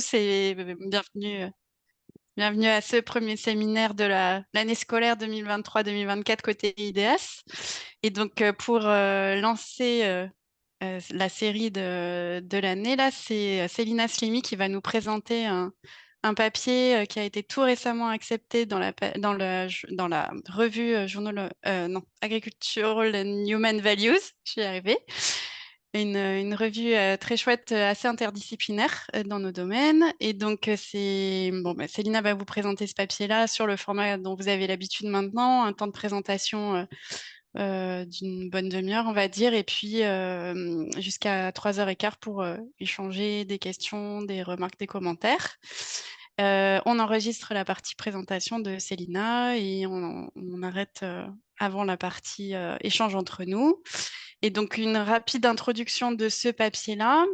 Et bienvenue à ce premier séminaire de l'année scolaire 2023-2024 côté IDS. Et donc, pour lancer la série de l'année, là, c'est Célina Slimi qui va nous présenter un papier qui a été tout récemment accepté dans la revue non, Agricultural and Human Values. Je vais y arriver. Une revue très chouette, assez interdisciplinaire dans nos domaines. Et donc, Célina va vous présenter ce papier-là sur le format dont vous avez l'habitude maintenant, un temps de présentation d'une bonne demi-heure, on va dire, et puis jusqu'à 3h15 pour échanger des questions, des remarques, des commentaires. On enregistre la partie présentation de Célina et on arrête avant la partie échange entre nous. Et donc, une rapide introduction de ce papier-là,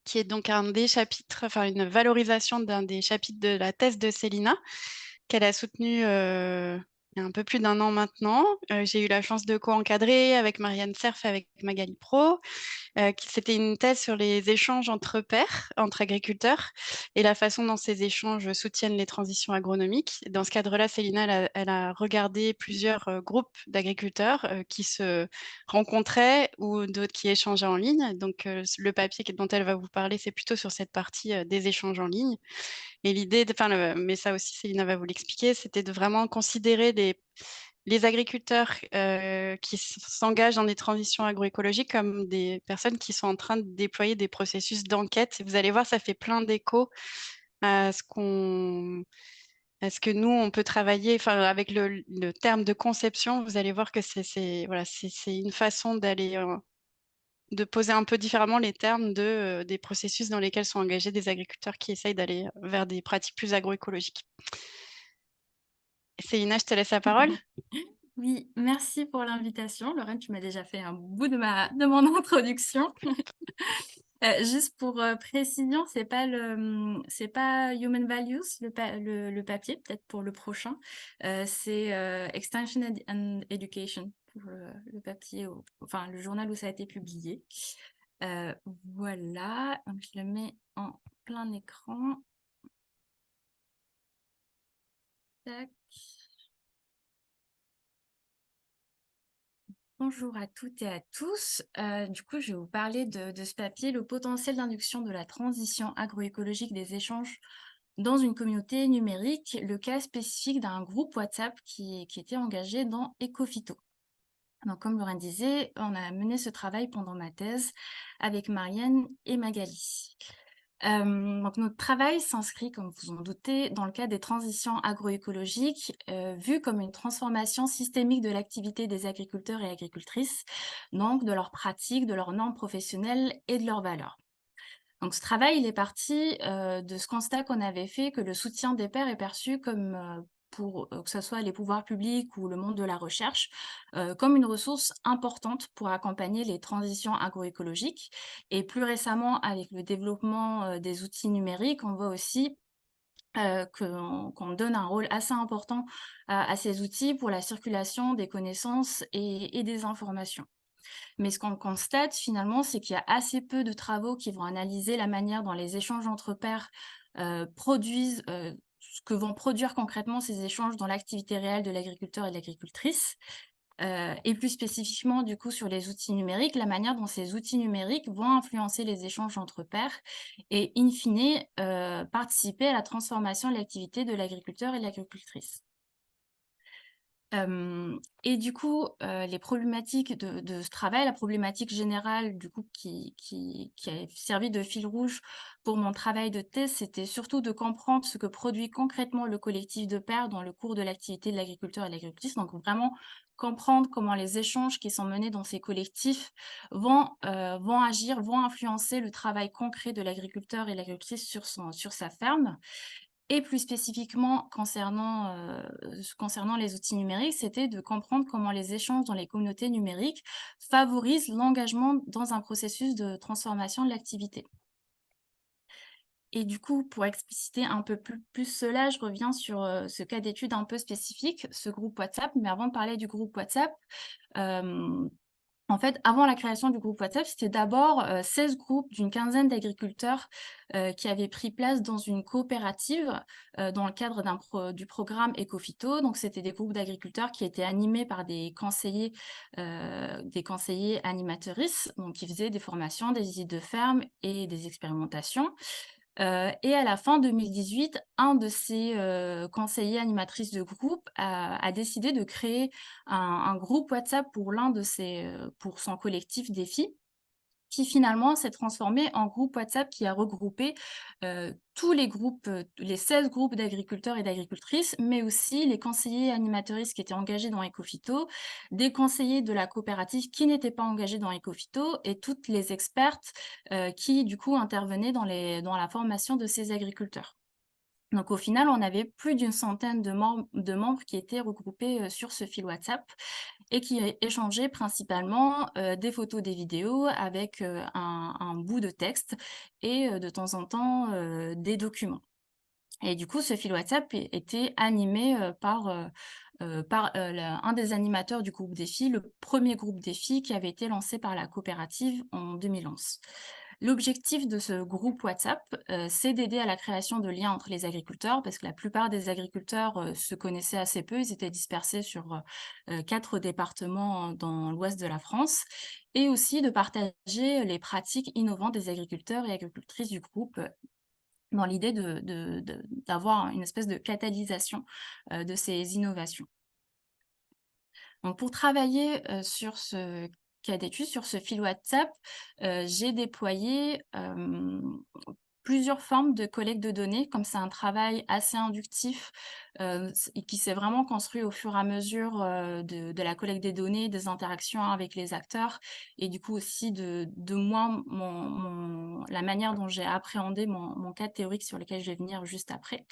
qui est donc un des chapitres, enfin une valorisation d'un des chapitres de la thèse de Célina, qu'elle a soutenu il y a un peu plus d'un an maintenant. J'ai eu la chance de co-encadrer avec Marianne Cerf et avec Magali Pro. C'était une thèse sur les échanges entre pairs, entre agriculteurs, et la façon dont ces échanges soutiennent les transitions agronomiques. Dans ce cadre-là, Célina, elle a regardé plusieurs groupes d'agriculteurs qui se rencontraient ou d'autres qui échangeaient en ligne. Donc, le papier dont elle va vous parler, c'est plutôt sur cette partie des échanges en ligne. Et l'idée, mais ça aussi, Célina va vous l'expliquer, c'était de vraiment considérer les agriculteurs qui s'engagent dans des transitions agroécologiques comme des personnes qui sont en train de déployer des processus d'enquête. Et vous allez voir, ça fait plein d'échos à à ce que nous, on peut travailler, enfin, avec le terme de conception, vous allez voir que voilà, c'est une façon de poser un peu différemment les termes des processus dans lesquels sont engagés des agriculteurs qui essayent d'aller vers des pratiques plus agroécologiques. Céline, je te laisse la parole. Oui, merci pour l'invitation. Lorraine, tu m'as déjà fait un bout de mon introduction. Juste pour précision, c'est pas Human Values, le papier, peut-être pour le prochain. C'est Extension and Education, pour le papier, enfin le journal où ça a été publié. Voilà, donc je le mets en plein écran. Tac. Bonjour à toutes et à tous. Du coup, je vais vous parler de ce papier, le potentiel d'induction de la transition agroécologique des échanges dans une communauté numérique, le cas spécifique d'un groupe WhatsApp qui était engagé dans Ecophyto. Donc, comme Lorraine disait, on a mené ce travail pendant ma thèse avec Marianne et Magali. Donc notre travail s'inscrit, comme vous en doutez, dans le cadre des transitions agroécologiques, vues comme une transformation systémique de l'activité des agriculteurs et agricultrices, donc de leurs pratiques, de leurs normes professionnelles et de leurs valeurs. Donc ce travail, il est parti de ce constat qu'on avait fait, que le soutien des pairs est perçu comme, pour que ce soit les pouvoirs publics ou le monde de la recherche, comme une ressource importante pour accompagner les transitions agroécologiques. Et plus récemment, avec le développement des outils numériques, on voit aussi qu'on donne un rôle assez important à ces outils pour la circulation des connaissances et des informations. Mais ce qu'on constate finalement, c'est qu'il y a assez peu de travaux qui vont analyser la manière dont les échanges entre pairs produisent, ce que vont produire concrètement ces échanges dans l'activité réelle de l'agriculteur et de l'agricultrice. Et plus spécifiquement, du coup, sur les outils numériques, la manière dont ces outils numériques vont influencer les échanges entre pairs et, in fine, participer à la transformation de l'activité de l'agriculteur et de l'agricultrice. Et du coup, les problématiques de ce travail, la problématique générale du coup qui a servi de fil rouge pour mon travail de thèse, c'était surtout de comprendre ce que produit concrètement le collectif de pairs dans le cours de l'activité de l'agriculteur et de l'agricultrice. Donc vraiment comprendre comment les échanges qui sont menés dans ces collectifs vont agir, vont influencer le travail concret de l'agriculteur et de l'agricultrice sur sa ferme. Et plus spécifiquement concernant les outils numériques, c'était de comprendre comment les échanges dans les communautés numériques favorisent l'engagement dans un processus de transformation de l'activité. Et du coup, pour expliciter un peu plus cela, je reviens sur ce cas d'étude un peu spécifique, ce groupe WhatsApp. Mais avant de parler du groupe WhatsApp, En fait, avant la création du groupe WhatsApp, c'était d'abord, 16 groupes d'une quinzaine d'agriculteurs, qui avaient pris place dans une coopérative, dans le cadre du programme Ecophyto. Donc c'était des groupes d'agriculteurs qui étaient animés par des conseillers animatrices, donc qui faisaient des formations, des visites de ferme et des expérimentations. Et à la fin 2018, un de ces, conseillers animatrices de groupe a décidé de créer un groupe WhatsApp pour son collectif des filles, qui finalement s'est transformé en groupe WhatsApp qui a regroupé, tous les groupes, les 16 groupes d'agriculteurs et d'agricultrices, mais aussi les conseillers animateuristes qui étaient engagés dans Ecophyto, des conseillers de la coopérative qui n'étaient pas engagés dans Ecophyto et toutes les expertes, qui du coup intervenaient dans la formation de ces agriculteurs. Donc au final, on avait plus d'une centaine de membres qui étaient regroupés, sur ce fil WhatsApp et qui échangeaient principalement, des photos, des vidéos avec, un bout de texte et de temps en temps, des documents. Et du coup, ce fil WhatsApp était animé, par un des animateurs du groupe des filles, le premier groupe des filles qui avait été lancé par la coopérative en 2011. L'objectif de ce groupe WhatsApp, c'est d'aider à la création de liens entre les agriculteurs, parce que la plupart des agriculteurs, se connaissaient assez peu. Ils étaient dispersés sur, 4 départements dans l'ouest de la France et aussi de partager les pratiques innovantes des agriculteurs et agricultrices du groupe, dans l'idée d'avoir une espèce de catalysation, de ces innovations. Donc pour travailler, sur ce cas d'étude, sur ce fil WhatsApp, j'ai déployé, plusieurs formes de collecte de données. Comme c'est un travail assez inductif, et qui s'est vraiment construit au fur et à mesure, de la collecte des données, des interactions avec les acteurs et du coup aussi de moi, la manière dont j'ai appréhendé mon cas théorique sur lequel je vais venir juste après.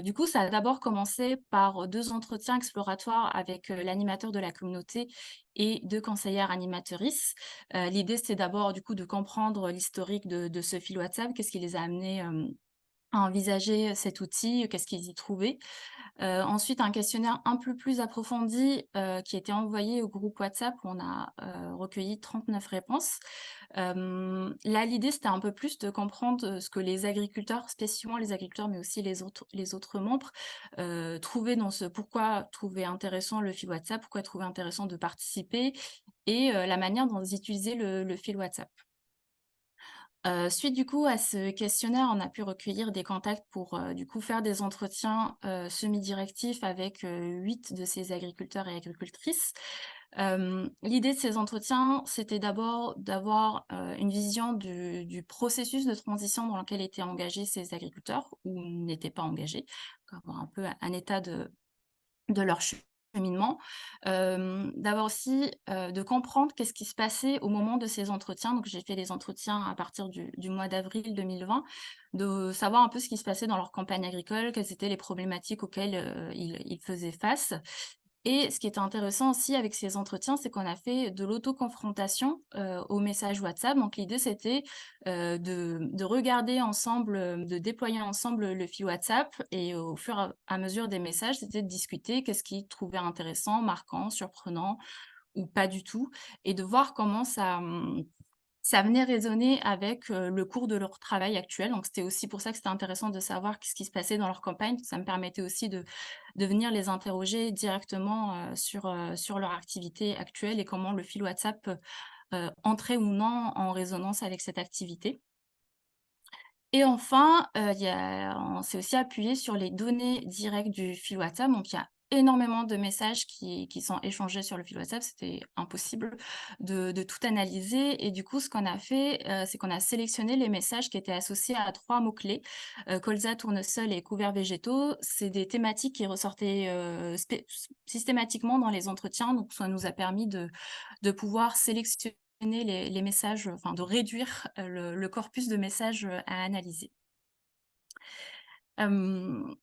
Du coup, ça a d'abord commencé par 2 entretiens exploratoires avec, l'animateur de la communauté et 2 conseillères animatrices. L'idée, c'était d'abord, du coup, de comprendre l'historique de ce fil WhatsApp. Qu'est-ce qui les a amenés, à envisager cet outil? Qu'est-ce qu'ils y trouvaient? Ensuite, un questionnaire un peu plus approfondi, qui a été envoyé au groupe WhatsApp où on a, recueilli 39 réponses. Là, l'idée, c'était un peu plus de comprendre, ce que les agriculteurs, spécialement les agriculteurs, mais aussi les autres membres, pourquoi trouvaient intéressant le fil WhatsApp, pourquoi trouvaient intéressant de participer et la manière dont ils utilisaient le fil WhatsApp. Suite du coup à ce questionnaire, on a pu recueillir des contacts pour, du coup faire des entretiens, semi-directifs avec, 8 de ces agriculteurs et agricultrices. L'idée de ces entretiens, c'était d'abord d'avoir, une vision du processus de transition dans lequel étaient engagés ces agriculteurs ou n'étaient pas engagés, donc avoir un peu un état de leur cheminement. D'avoir aussi, de comprendre qu'est-ce qui se passait au moment de ces entretiens. Donc j'ai fait des entretiens à partir du mois d'avril 2020, de savoir un peu ce qui se passait dans leur campagne agricole, quelles étaient les problématiques auxquelles, ils faisaient face et ce qui était intéressant aussi avec ces entretiens, c'est qu'on a fait de l'autoconfrontation, aux messages WhatsApp. Donc l'idée, c'était, de regarder ensemble, de déployer ensemble le fil WhatsApp et au fur et à mesure des messages, c'était de discuter qu'est-ce qu'ils trouvaient intéressant, marquant, surprenant ou pas du tout et de voir comment ça venait résonner avec, le cours de leur travail actuel. Donc c'était aussi pour ça que c'était intéressant de savoir qu'est-ce qui se passait dans leur campagne. Ça me permettait aussi de venir les interroger directement, sur leur activité actuelle et comment le fil WhatsApp, entrait ou non en résonance avec cette activité. Et enfin, on s'est aussi appuyé sur les données directes du fil WhatsApp. Donc il y a énormément de messages qui sont échangés sur le fil WhatsApp. C'était impossible de tout analyser et du coup, ce qu'on a fait, c'est qu'on a sélectionné les messages qui étaient associés à 3 mots-clés, colza, tournesol et couverts végétaux. C'est des thématiques qui ressortaient, systématiquement dans les entretiens, donc ça nous a permis de pouvoir sélectionner les messages, enfin de réduire, le corpus de messages, à analyser. Hem,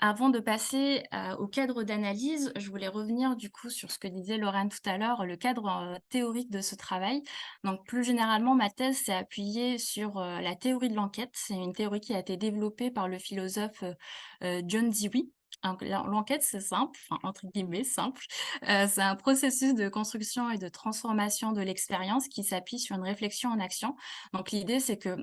Avant de passer, au cadre d'analyse, je voulais revenir du coup sur ce que disait Lorraine tout à l'heure, le cadre, théorique de ce travail. Donc plus généralement, ma thèse s'est appuyée sur, la théorie de l'enquête. C'est une théorie qui a été développée par le philosophe, John Dewey. Donc l'enquête, c'est simple, enfin entre guillemets «simple». C'est un processus de construction et de transformation de l'expérience qui s'appuie sur une réflexion en action. Donc l'idée, c'est que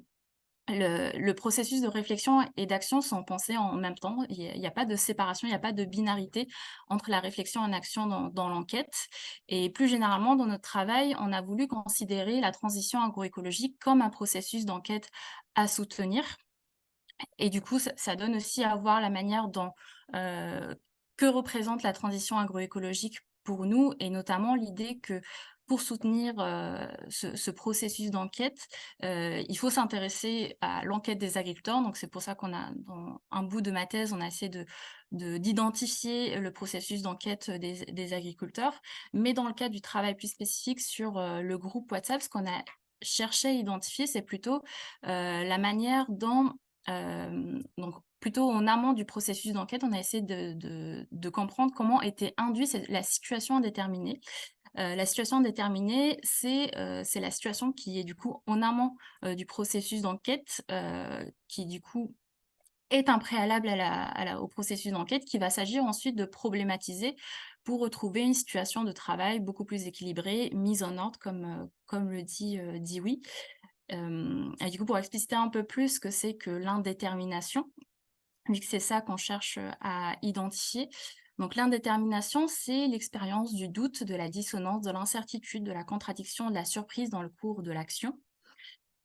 le processus de réflexion et d'action sont pensés en même temps. Il y a pas de séparation, il y a pas de binarité entre la réflexion et l'action dans l'enquête. Et plus généralement, dans notre travail, on a voulu considérer la transition agroécologique comme un processus d'enquête à soutenir. Et du coup, ça donne aussi à voir la manière dont, heu, que représente la transition agroécologique pour nous et notamment l'idée que pour soutenir, ce processus d'enquête, il faut s'intéresser à l'enquête des agriculteurs. Donc c'est pour ça qu'on a dans un bout de ma thèse, on a essayé d'identifier le processus d'enquête des agriculteurs. Mais dans le cadre du travail plus spécifique sur, le groupe WhatsApp, ce qu'on a cherché à identifier, c'est plutôt, la manière dont donc plutôt en amont du processus d'enquête, on a essayé de comprendre comment était induite la situation indéterminée. La situation indéterminée, c'est la situation qui est du coup en amont, du processus d'enquête, qui du coup est un préalable au processus d'enquête qui va s'agir ensuite de problématiser pour retrouver une situation de travail beaucoup plus équilibrée, mise en ordre comme le dit, Dewey. Et du coup, pour expliciter un peu plus ce que c'est que l'indétermination, vu que c'est ça qu'on cherche, à identifier. Donc l'indétermination, c'est l'expérience du doute, de la dissonance, de l'incertitude, de la contradiction, de la surprise dans le cours de l'action.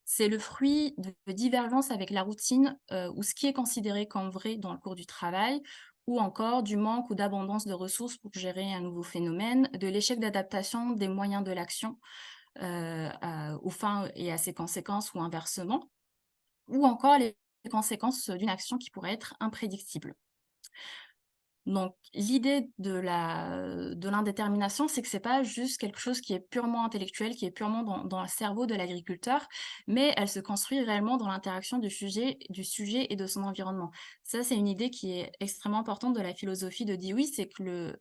C'est le fruit de divergences avec la routine, ou ce qui est considéré comme vrai dans le cours du travail, ou encore du manque ou d'abondance de ressources pour gérer un nouveau phénomène, de l'échec d'adaptation des moyens de l'action, aux fins et à ses conséquences ou inversement, ou encore les conséquences d'une action qui pourrait être imprédictible. Donc l'idée de l'indétermination, c'est que c'est pas juste quelque chose qui est purement intellectuel, qui est purement dans le cerveau de l'agriculteur, mais elle se construit réellement dans l'interaction du sujet et de son environnement. Ça, c'est une idée qui est extrêmement importante de la philosophie de Dewey, c'est que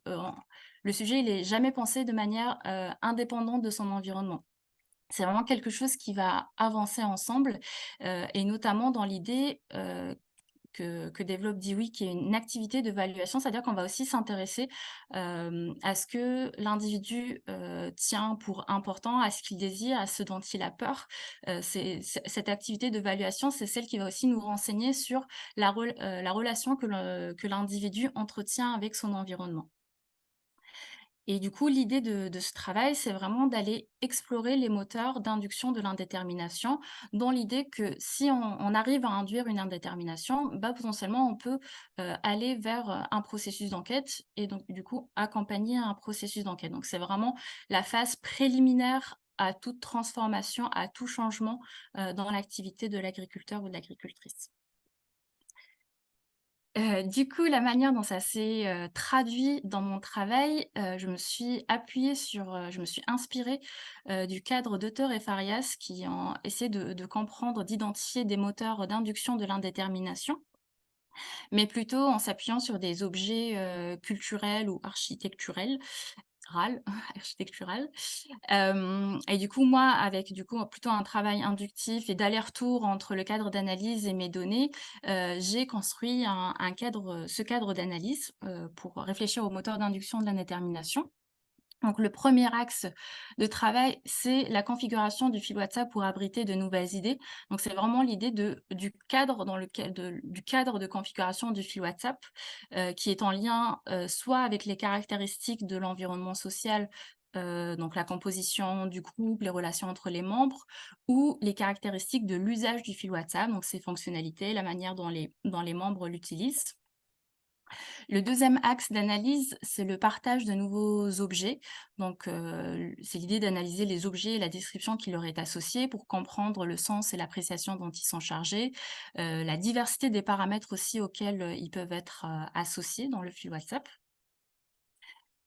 le sujet, il est jamais pensé de manière, indépendante de son environnement. C'est vraiment quelque chose qui va avancer ensemble, et notamment dans l'idée, que développe Dewey, qui est une activité d'évaluation. C'est-à-dire qu'on va aussi s'intéresser, à ce que l'individu, tient pour important, à ce qu'il désire, à ce dont il a peur. Cette activité d'évaluation, c'est celle qui va aussi nous renseigner sur la relation que l'individu entretient avec son environnement. Et du coup, l'idée de ce travail, c'est vraiment d'aller explorer les moteurs d'induction de l'indétermination, dans l'idée que si on arrive à induire une indétermination, bah, potentiellement, on peut, aller vers, un processus d'enquête et donc du coup, accompagner un processus d'enquête. Donc c'est vraiment la phase préliminaire à toute transformation, à tout changement, dans l'activité de l'agriculteur ou de l'agricultrice. Du coup, la manière dont ça s'est, traduit dans mon travail, je me suis inspirée, du cadre d'Auteur et Farias qui ont essayé de comprendre, d'identifier des moteurs d'induction de l'indétermination, mais plutôt en s'appuyant sur des objets, culturels ou architectural. Et du coup, moi, avec du coup, plutôt un travail inductif et d'aller-retour entre le cadre d'analyse et mes données, j'ai construit ce cadre d'analyse, pour réfléchir au moteur d'induction de la détermination. Donc le premier axe de travail, c'est la configuration du fil WhatsApp pour abriter de nouvelles idées. Donc c'est vraiment l'idée du cadre du cadre de configuration du fil WhatsApp, qui est en lien, soit avec les caractéristiques de l'environnement social, donc la composition du groupe, les relations entre les membres, ou les caractéristiques de l'usage du fil WhatsApp, donc ses fonctionnalités, la manière dont les membres l'utilisent. Le deuxième axe d'analyse, c'est le partage de nouveaux objets. Donc, c'est l'idée d'analyser les objets et la description qui leur est associée pour comprendre le sens et l'appréciation dont ils sont chargés, la diversité des paramètres aussi auxquels, ils peuvent être, associés dans le flux WhatsApp.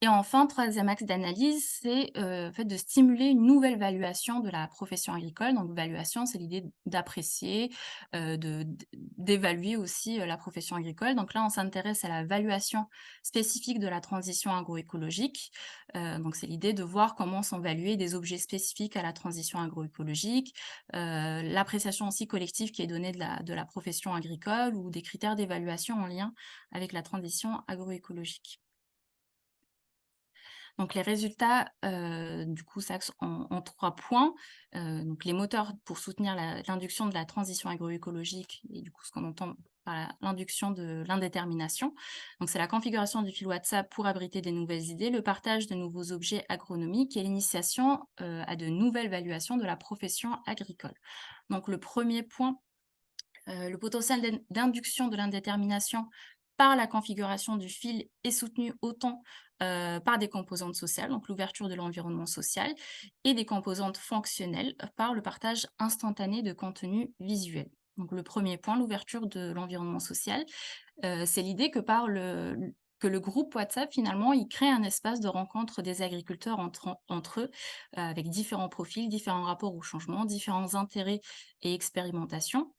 Et enfin, troisième axe d'analyse, c'est, en fait, de stimuler une nouvelle valuation de la profession agricole. Donc valuation, c'est l'idée d'apprécier, d'évaluer aussi, la profession agricole. Donc là, on s'intéresse à la valuation spécifique de la transition agroécologique. Donc c'est l'idée de voir comment sont valués des objets spécifiques à la transition agroécologique, l'appréciation aussi collective qui est donnée de la profession agricole ou des critères d'évaluation en lien avec la transition agroécologique. Donc les résultats, du coup, s'axent en 3 points. Donc les moteurs pour soutenir l'induction de la transition agroécologique et du coup, ce qu'on entend par l'induction de l'indétermination. Donc c'est la configuration du fil WhatsApp pour abriter des nouvelles idées, le partage de nouveaux objets agronomiques et l'initiation, à de nouvelles valuations de la profession agricole. Donc le premier point, le potentiel d'induction de l'indétermination par la configuration du fil est soutenu autant par des composantes sociales, donc l'ouverture de l'environnement social, et des composantes fonctionnelles par le partage instantané de contenu visuel. Donc le premier point, l'ouverture de l'environnement social, c'est l'idée que le groupe WhatsApp, finalement, il crée un espace de rencontre des agriculteurs entre eux, avec différents profils, différents rapports au changement, différents intérêts et expérimentations.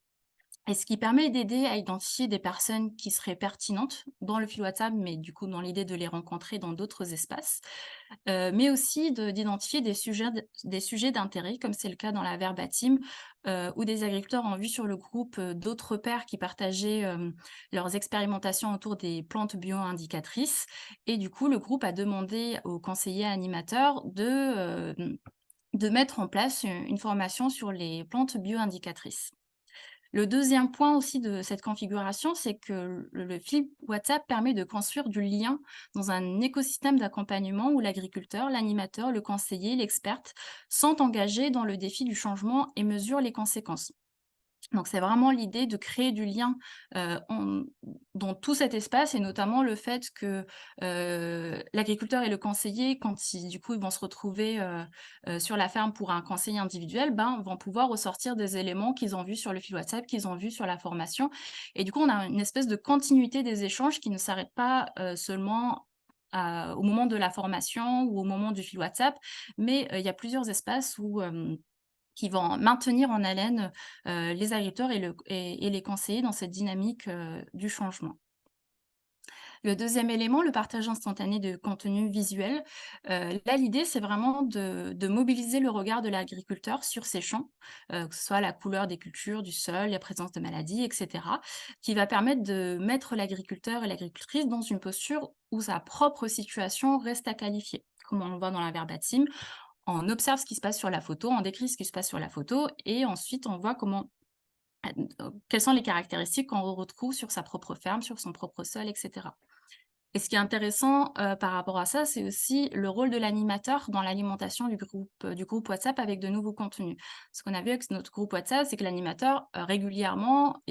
Et ce qui permet d'aider à identifier des personnes qui seraient pertinentes dans le fil WhatsApp, mais du coup dans l'idée de les rencontrer dans d'autres espaces, mais aussi d'identifier des sujets d'intérêt, comme c'est le cas dans la verbatim, où des agriculteurs ont vu sur le groupe, d'autres pairs qui partageaient, leurs expérimentations autour des plantes bio-indicatrices et du coup, le groupe a demandé aux conseillers animateurs de mettre en place, une formation sur les plantes bio-indicatrices. Le deuxième point aussi de cette configuration, c'est que le fil WhatsApp permet de construire du lien dans un écosystème d'accompagnement où l'agriculteur, l'animateur, le conseiller, l'experte sont engagés dans le défi du changement et mesurent les conséquences. Donc c'est vraiment l'idée de créer du lien, en dans tout cet espace et notamment le fait que, l'agriculteur et le conseiller, quand ils du coup, ils vont se retrouver, sur la ferme pour un conseil individuel, ben, vont pouvoir ressortir des éléments qu'ils ont vus sur le fil WhatsApp, qu'ils ont vus sur la formation et du coup, on a une espèce de continuité des échanges qui ne s'arrête pas, seulement au moment de la formation ou au moment du fil WhatsApp, mais, il y a plusieurs espaces où, qui vont maintenir en haleine, les agriculteurs et les conseillers dans cette dynamique, du changement. Le deuxième élément, le partage instantané de contenu visuel. Là, l'idée, c'est vraiment de mobiliser le regard de l'agriculteur sur ses champs, que ce soit la couleur des cultures, du sol, la présence de maladies et cetera, qui va permettre de mettre l'agriculteur et l'agricultrice dans une posture où sa propre situation reste à qualifier. Comme on le voit dans la verbatim, on observe ce qui se passe sur la photo, on décrit ce qui se passe sur la photo et ensuite on voit quelles sont les caractéristiques qu'on retrouve sur sa propre ferme, sur son propre sol et cetera. Et ce qui est intéressant, par rapport à ça, c'est aussi le rôle de l'animateur dans l'alimentation du groupe WhatsApp avec de nouveaux contenus. Ce qu'on a vu avec notre groupe WhatsApp, c'est que l'animateur, régulièrement,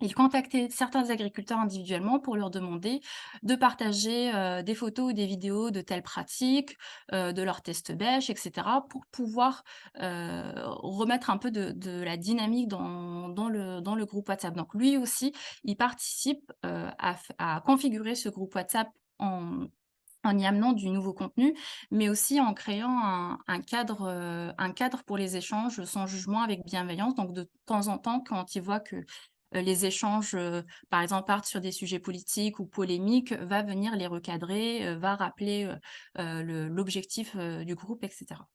il contactait certains agriculteurs individuellement pour leur demander de partager, des photos ou des vidéos de telles pratiques, de leurs tests bêches et cetera, pour pouvoir, remettre un peu de la dynamique dans le groupe WhatsApp. Donc lui aussi, il participe, à configurer ce groupe WhatsApp en y amenant du nouveau contenu, mais aussi en créant un cadre pour les échanges sans jugement, avec bienveillance. Donc de temps en temps, quand il voit que, les échanges, par exemple, partent sur des sujets politiques ou polémiques, va venir les recadrer, va rappeler, l'objectif, du groupe et cetera.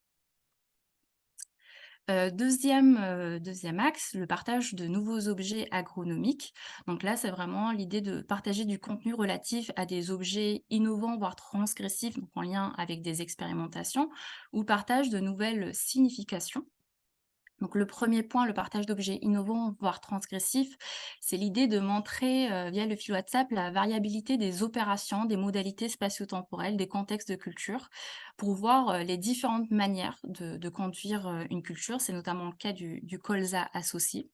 2e axe, le partage de nouveaux objets agronomiques. Donc là, c'est vraiment l'idée de partager du contenu relatif à des objets innovants, voire transgressifs, donc en lien avec des expérimentations, ou partage de nouvelles significations. Donc le premier point, le partage d'objets innovants, voire transgressifs, c'est l'idée de montrer, via le fil WhatsApp, la variabilité des opérations, des modalités spatio-temporelles, des contextes de culture, pour voir, les différentes manières de conduire, une culture. C'est notamment le cas du colza associé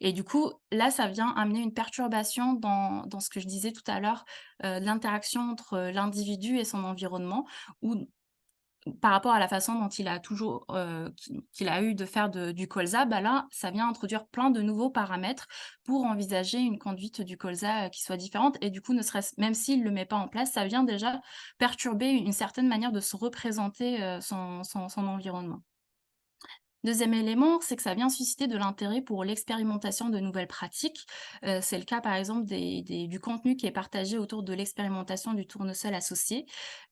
et du coup, là, ça vient amener une perturbation dans ce que je disais tout à l'heure, de l'interaction entre, l'individu et son environnement où par rapport à la façon dont il a toujours, qu'il a eu de faire du colza, bah, là, ça vient introduire plein de nouveaux paramètres pour envisager une conduite du colza, qui soit différente et du coup, ne serait-ce même s'il ne le met pas en place, ça vient déjà perturber une certaine manière de se représenter, son environnement. Deuxième élément, c'est que ça vient susciter de l'intérêt pour l'expérimentation de nouvelles pratiques. C'est le cas, par exemple, du contenu qui est partagé autour de l'expérimentation du tournesol associé.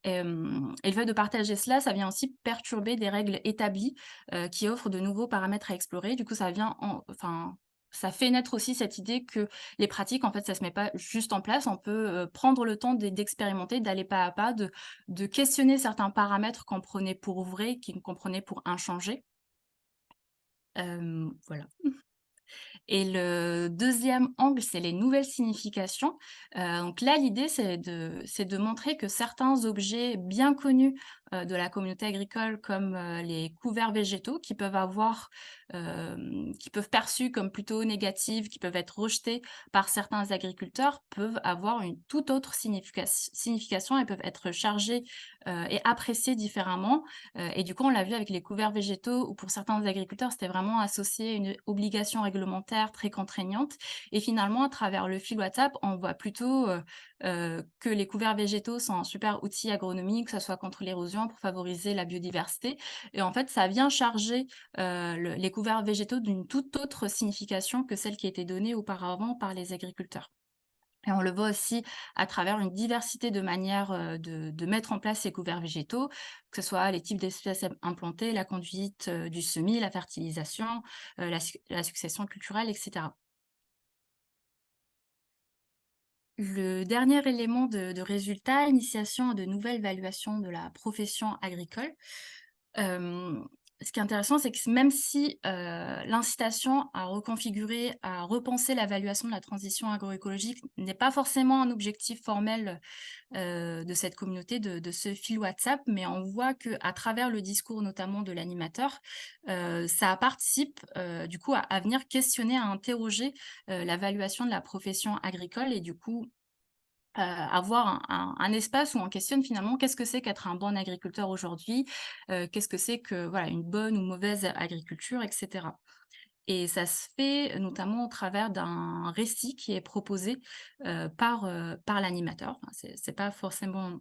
Et le fait de partager cela, ça vient aussi perturber des règles établies, qui offrent de nouveaux paramètres à explorer. Du coup, ça fait naître aussi cette idée que les pratiques, en fait, ça se met pas juste en place. On peut, prendre le temps d'expérimenter, d'aller pas à pas, de questionner certains paramètres qu'on prenait pour vrais, qu'on prenait pour inchangés. Voilà. Et le deuxième angle, c'est les nouvelles significations. Donc là, l'idée, c'est de montrer que certains objets bien connus, de la communauté agricole comme, les couverts végétaux qui peuvent perçus comme plutôt négatifs, qui peuvent être rejetés par certains agriculteurs, peuvent avoir une toute autre signification et peuvent être chargés, et appréciés différemment. Et du coup, on l'a vu avec les couverts végétaux où pour certains agriculteurs, c'était vraiment associé à une obligation réglementaire très contraignante et finalement, à travers le fil WhatsApp, on voit plutôt, que les couverts végétaux sont un super outil agronomique, que ça soit contre l'érosion, pour favoriser la biodiversité et en fait, ça vient charger, les couverts végétaux d'une toute autre signification que celle qui était donnée auparavant par les agriculteurs. Et on le voit aussi à travers une diversité de manières, de mettre en place ces couverts végétaux, que ce soit les types d'espèces implantées, la conduite, du semis, la fertilisation, la succession culturelle et cetera. Le dernier élément de résultat, initiation de nouvelles valuations de la profession agricole. Hem, Ce qui est intéressant, c'est que même si, l'incitation à reconfigurer, à repenser l'évaluation de la transition agroécologique n'est pas forcément un objectif formel, de cette communauté, de ce fil WhatsApp, mais on voit qu'à travers le discours notamment de l'animateur, ça participe, du coup à venir questionner, à interroger, la valuation de la profession agricole et du coup, avoir un espace où on questionne finalement qu'est-ce que c'est qu'être un bon agriculteur aujourd'hui? Qu'est-ce que c'est que, voilà, une bonne ou mauvaise agriculture et cetera. Et ça se fait notamment au travers d'un récit qui est proposé, par l'animateur. Enfin, c'est pas forcément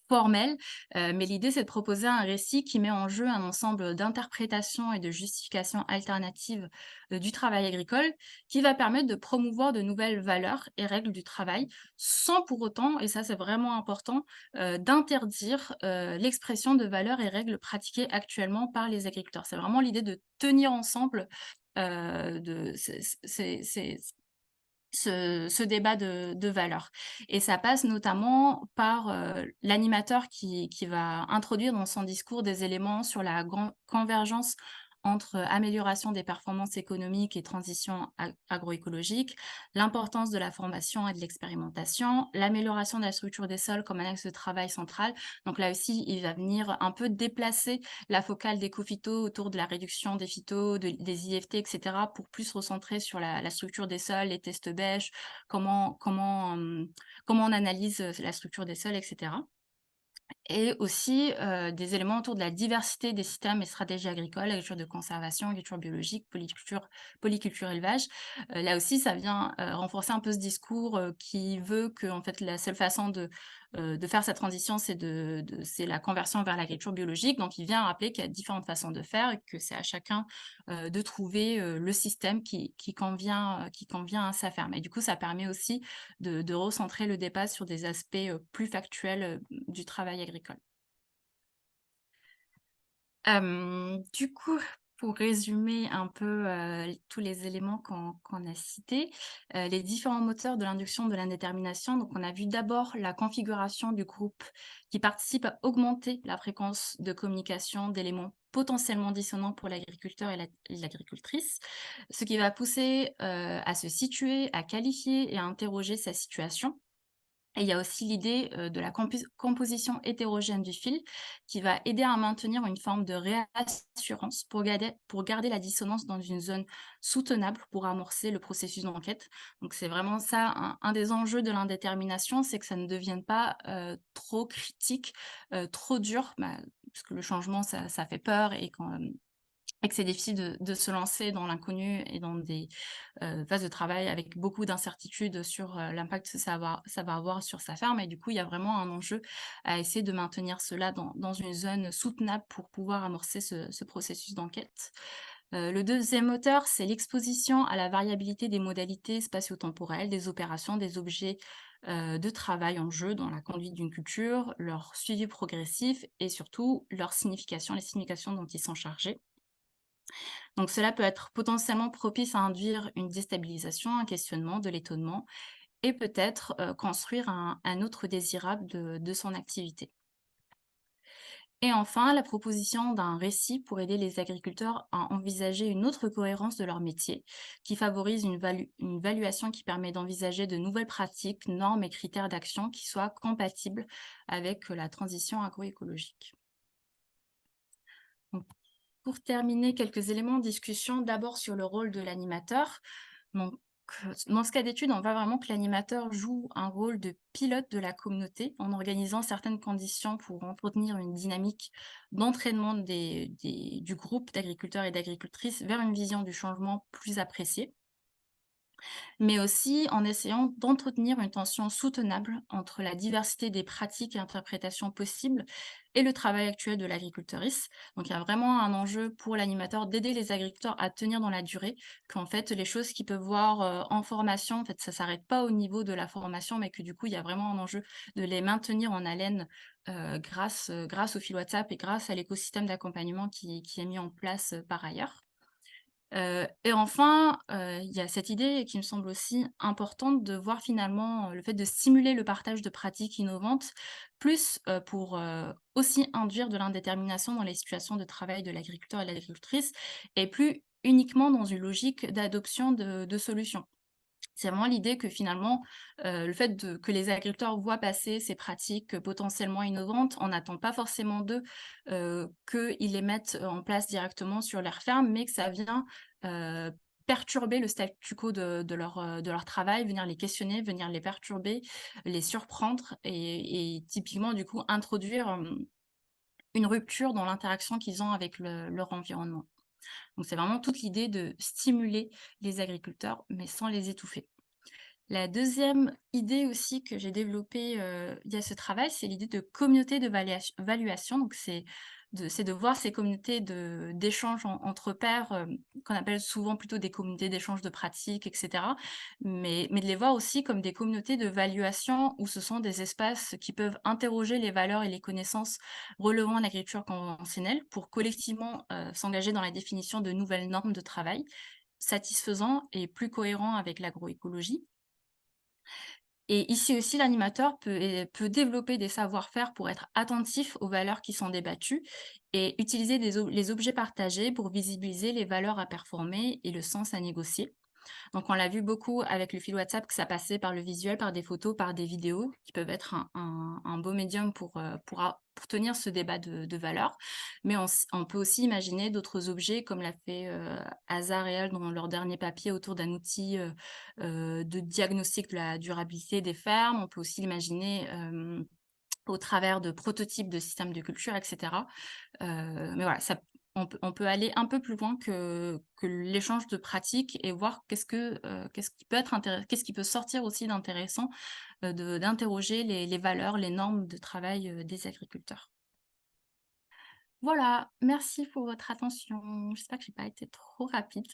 formel, mais l'idée, c'est de proposer un récit qui met en jeu un ensemble d'interprétations et de justifications alternatives, du travail agricole, qui va permettre de promouvoir de nouvelles valeurs et règles du travail, sans pour autant, et ça c'est vraiment important, d'interdire, l'expression de valeurs et règles pratiquées actuellement par les agriculteurs. C'est vraiment l'idée de tenir ensemble, de ce débat de valeurs et ça passe notamment par, l'animateur qui va introduire dans son discours des éléments sur la convergence entre amélioration des performances économiques et transition agroécologique, l'importance de la formation et de l'expérimentation, l'amélioration de la structure des sols comme un axe de travail central. Donc là aussi, il va venir un peu déplacer la focale d'éco-phyto autour de la réduction des phytos, des IFT, et cetera, pour plus se recentrer sur la structure des sols, les tests bêches, comment on analyse, la structure des sols, et cetera. Et aussi, des éléments autour de la diversité des systèmes et stratégies agricoles, agriculture de conservation, agriculture biologique, polyculture élevage. Là aussi, ça vient, renforcer un peu ce discours, qui veut que en fait, la seule façon de faire cette transition, c'est la conversion vers l'agriculture biologique. Donc il vient rappeler qu'il y a différentes façons de faire et que c'est à chacun, de trouver, le système qui convient à sa ferme. Et du coup, ça permet aussi de recentrer le débat sur des aspects, plus factuels, du travail agricole. Du coup, pour résumer un peu, tous les éléments qu'on a cités, les différents moteurs de l'induction de l'indétermination, donc on a vu d'abord la configuration du groupe qui participe à augmenter la fréquence de communication d'éléments potentiellement dissonants pour l'agriculteur et l'agricultrice, ce qui va pousser, à se situer, à qualifier et à interroger sa situation. Et il y a aussi l'idée, de la composition hétérogène du fil qui va aider à maintenir une forme de réassurance pour garder la dissonance dans une zone soutenable pour amorcer le processus d'enquête. Donc c'est vraiment ça un des enjeux de l'indétermination, c'est que ça ne devienne pas, trop critique, trop dur. Bah, parce que le changement, ça fait peur et que c'est difficile de se lancer dans l'inconnu et dans des phases de travail avec beaucoup d'incertitudes sur l'impact que ça va avoir sur sa ferme. Et du coup, il y a vraiment un enjeu à essayer de maintenir cela dans une zone soutenable pour pouvoir amorcer ce processus d'enquête. Le deuxième moteur, c'est l'exposition à la variabilité des modalités spatio-temporelles, des opérations, des objets de travail en jeu dans la conduite d'une culture, leur suivi progressif et surtout leur signification, les significations dont ils sont chargés. Donc cela peut être potentiellement propice à induire une déstabilisation, un questionnement, de l'étonnement et peut-être construire un autre désirable de son activité. Et enfin, la proposition d'un récit pour aider les agriculteurs à envisager une autre cohérence de leur métier, qui favorise une valuation qui permet d'envisager de nouvelles pratiques, normes et critères d'action qui soient compatibles avec la transition agroécologique. Donc, pour terminer, quelques éléments de discussion, d'abord sur le rôle de l'animateur. Donc, dans ce cas d'étude, on voit vraiment que l'animateur joue un rôle de pilote de la communauté en organisant certaines conditions pour entretenir une dynamique d'entraînement du groupe d'agriculteurs et d'agricultrices vers une vision du changement plus appréciée, mais aussi en essayant d'entretenir une tension soutenable entre la diversité des pratiques et interprétations possibles et le travail actuel de l'agricultrice. Donc il y a vraiment un enjeu pour l'animateur d'aider les agriculteurs à tenir dans la durée, qu'en fait les choses qu'ils peuvent voir en formation, en fait ça s'arrête pas au niveau de la formation, mais que du coup il y a vraiment un enjeu de les maintenir en haleine grâce au fil WhatsApp et grâce à l'écosystème d'accompagnement qui est mis en place par ailleurs. Et enfin, il y a cette idée qui me semble aussi importante de voir finalement, le fait de stimuler le partage de pratiques innovantes, plus, pour, aussi induire de l'indétermination dans les situations de travail de l'agriculteur et de l'agricultrice et plus uniquement dans une logique d'adoption de solutions. C'est vraiment l'idée que finalement, le fait que les agriculteurs voient passer ces pratiques, potentiellement innovantes, on n'attend pas forcément d'eux, qu'ils les mettent en place directement sur leur ferme, mais que ça vient, heu, perturber le statu quo de leur travail, venir les questionner, venir les perturber, les surprendre et typiquement du coup introduire, une rupture dans l'interaction qu'ils ont avec leur environnement. Donc c'est vraiment toute l'idée de stimuler les agriculteurs, mais sans les étouffer. La deuxième idée aussi que j'ai développée, via ce travail, c'est l'idée de communauté de valuation. Donc c'est de voir ces communautés d'échange entre pairs, qu'on appelle souvent plutôt des communautés d'échange de pratiques et cetera. Mais de les voir aussi comme des communautés de valuation où ce sont des espaces qui peuvent interroger les valeurs et les connaissances relevant de l'agriculture conventionnelle pour collectivement, s'engager dans la définition de nouvelles normes de travail satisfaisants et plus cohérents avec l'agroécologie. Et ici aussi, l'animateur peut développer des savoir-faire pour être attentif aux valeurs qui sont débattues et utiliser les objets partagés pour visibiliser les valeurs à performer et le sens à négocier. Donc on l'a vu beaucoup avec le fil WhatsApp que ça passait par le visuel, par des photos, par des vidéos qui peuvent être un beau médium pour tenir ce débat de valeurs. Mais on peut aussi imaginer d'autres objets comme l'a fait Hazard et elle dans leur dernier papier autour d'un outil de diagnostic de la durabilité des fermes. On peut aussi l'imaginer au travers de prototypes de systèmes de culture, etc. Mais voilà, on peut aller un peu plus loin que l'échange de pratiques et voir qu'est-ce qui peut sortir aussi d'intéressant, d'interroger les valeurs, les normes de travail, des agriculteurs. Voilà, merci pour votre attention. J'espère que j'ai pas été trop rapide.